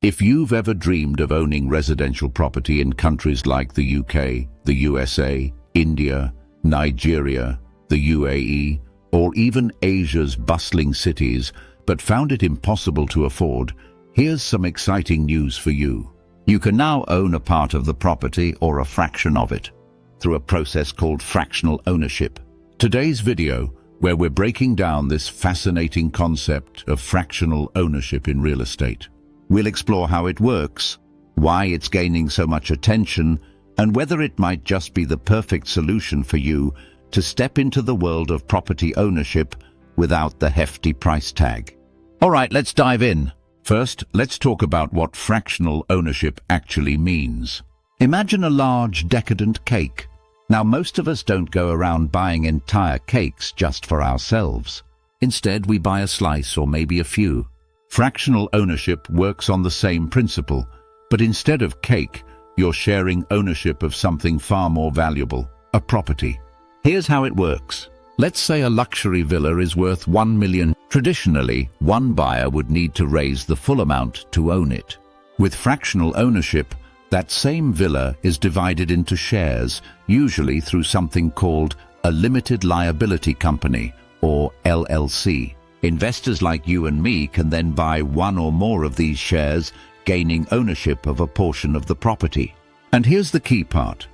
If you've ever dreamed of owning residential property in countries like the UK, the USA, India, Nigeria, the UAE, or even Asia's bustling cities, but found it impossible to afford, here's some exciting news for you. You can now own a part of the property or a fraction of it through a process called fractional ownership. Today's video, where we're breaking down this fascinating concept of fractional ownership in real estate. We'll explore how it works, why it's gaining so much attention, and whether it might just be the perfect solution for you to step into the world of property ownership without the hefty price tag. All right, let's dive in. First, let's talk about what fractional ownership actually means. Imagine a large, decadent cake. Now, most of us don't go around buying entire cakes just for ourselves. Instead, we buy a slice or maybe a few. Fractional ownership works on the same principle, but instead of cake, you're sharing ownership of something far more valuable, a property. Here's how it works. Let's say a luxury villa is worth $1 million. Traditionally, one buyer would need to raise the full amount to own it. With fractional ownership, that same villa is divided into shares, usually through something called a limited liability company, or LLC. Investors like you and me can then buy one or more of these shares, gaining ownership of a portion of the property. And here's the key part.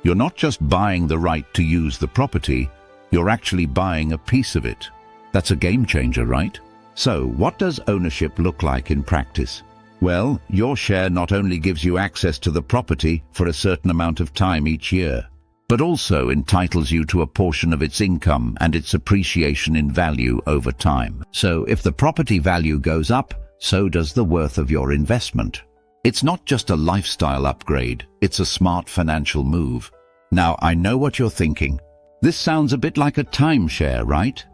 You're not just buying the right to use the property, you're actually buying a piece of it. That's a game changer, right? So, what does ownership look like in practice? Well, your share not only gives you access to the property for a certain amount of time each year, but also entitles you to a portion of its income and its appreciation in value over time. So if the property value goes up, so does the worth of your investment. It's not just a lifestyle upgrade, it's a smart financial move. Now, I know what you're thinking. This sounds a bit like a timeshare, right?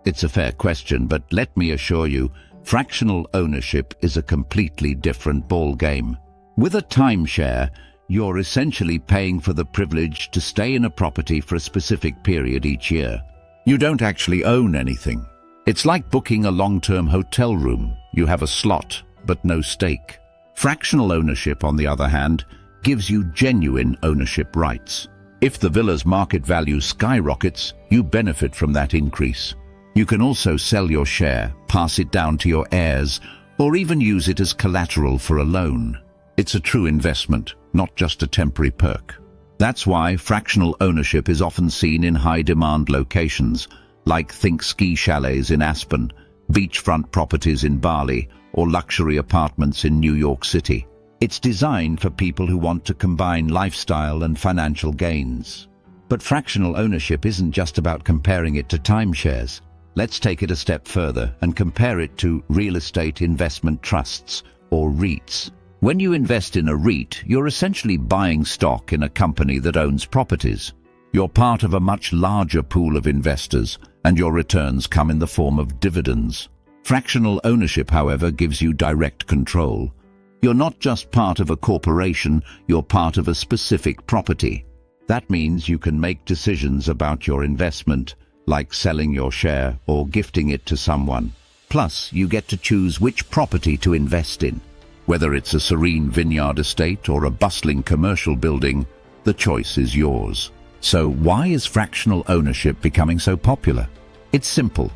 It's a fair question, but let me assure you, fractional ownership is a completely different ballgame. With a timeshare, you're essentially paying for the privilege to stay in a property for a specific period each year. You don't actually own anything. It's like booking a long-term hotel room. You have a slot, but no stake. Fractional ownership, on the other hand, gives you genuine ownership rights. If the villa's market value skyrockets, you benefit from that increase. You can also sell your share, pass it down to your heirs, or even use it as collateral for a loan. It's a true investment, not just a temporary perk. That's why fractional ownership is often seen in high-demand locations, like think ski chalets in Aspen, beachfront properties in Bali, or luxury apartments in New York City. It's designed for people who want to combine lifestyle and financial gains. But fractional ownership isn't just about comparing it to timeshares. Let's take it a step further and compare it to real estate investment trusts, or REITs. When you invest in a REIT, you're essentially buying stock in a company that owns properties. You're part of a much larger pool of investors, and your returns come in the form of dividends. Fractional ownership, however, gives you direct control. You're not just part of a corporation, you're part of a specific property. That means you can make decisions about your investment, like selling your share or gifting it to someone. Plus, you get to choose which property to invest in. Whether it's a serene vineyard estate or a bustling commercial building, the choice is yours. So why is fractional ownership becoming so popular? It's simple.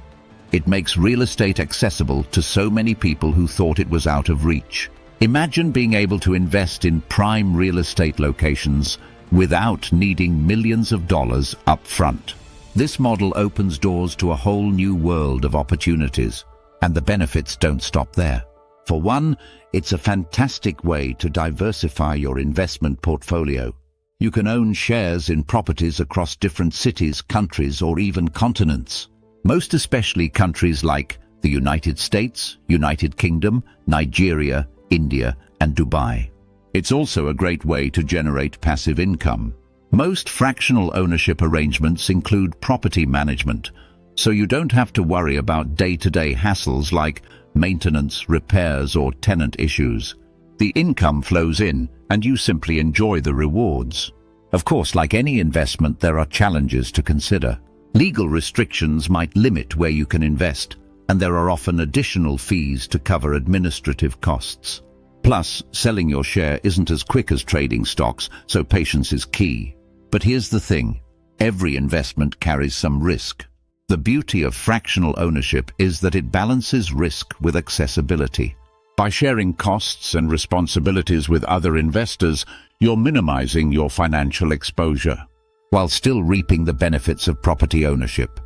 It makes real estate accessible to so many people who thought it was out of reach. Imagine being able to invest in prime real estate locations without needing millions of dollars up front. This model opens doors to a whole new world of opportunities, and the benefits don't stop there. For one, it's a fantastic way to diversify your investment portfolio. You can own shares in properties across different cities, countries, or even continents. Most especially countries like the United States, United Kingdom, Nigeria, India, and Dubai. It's also a great way to generate passive income. Most fractional ownership arrangements include property management, so you don't have to worry about day-to-day hassles like maintenance, repairs, or tenant issues. The income flows in, and you simply enjoy the rewards. Of course, like any investment, there are challenges to consider. Legal restrictions might limit where you can invest, and there are often additional fees to cover administrative costs. Plus, selling your share isn't as quick as trading stocks, so patience is key. But here's the thing. Every investment carries some risk. The beauty of fractional ownership is that it balances risk with accessibility. By sharing costs and responsibilities with other investors, you're minimizing your financial exposure, while still reaping the benefits of property ownership.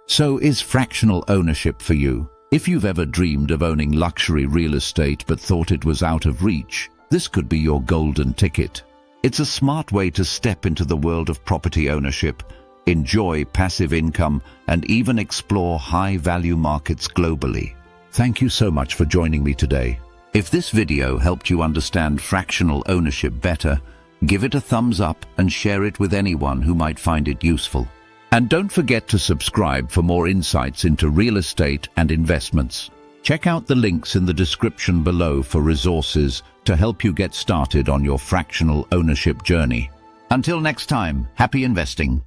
So is fractional ownership for you? If you've ever dreamed of owning luxury real estate but thought it was out of reach, this could be your golden ticket. It's a smart way to step into the world of property ownership, enjoy passive income, and even explore high-value markets globally. Thank you so much for joining me today. If this video helped you understand fractional ownership better, give it a thumbs up and share it with anyone who might find it useful. And don't forget to subscribe for more insights into real estate and investments. Check out the links in the description below for resources to help you get started on your fractional ownership journey. Until next time, happy investing.